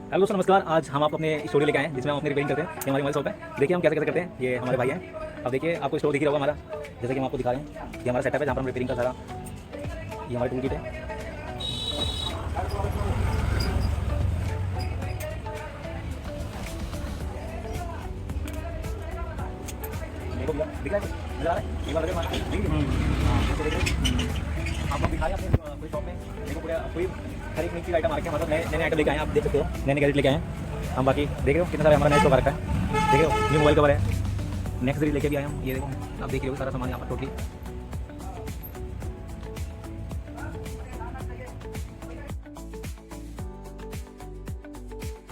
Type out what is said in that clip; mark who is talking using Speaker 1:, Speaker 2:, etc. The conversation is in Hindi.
Speaker 1: हेलो दोस्तों नमस्कार। आज हम आपको अपने स्टोरी लेके आए हैं जिसमें हम अपनी रिपेयरिंग करते हैं। ये हमारी मोबाइल शॉप है। देखिए हम कैसे कैसे करते हैं। ये हमारे भाई हैं। अब देखिए आपको स्टोर दिख ही रहा होगा हमारा, जैसे कि हम आपको दिखा रहे हैं। ये हमारा सेटअप है जहाँ पर हम रिपेयरिंग का सारा, ये हमारी टूल किट है। देखो भैया दिख रहा है, नजर आ रहा है। ये वाला देखो हमारा, ठीक है। हाँ, देखो आपको दिखाया अपने पूरी शॉप में। देखो पूरा कोई हर एक चीज़ आइटम आ रखे हैं, मतलब नए नए आइटम लेके आए हैं। आप देख सकते हो नए नए गैजेट लेके आए हैं हम। बाकी देख रहे हो कितना सारा हमारा नया स्टॉक आ रखा है। देख रहे हो ये मोबाइल कवर है, नेक्स्ट सीरीज लेके भी आए हम। ये देखो आप देख रहे हो सारा सामान यहाँ पर टोटली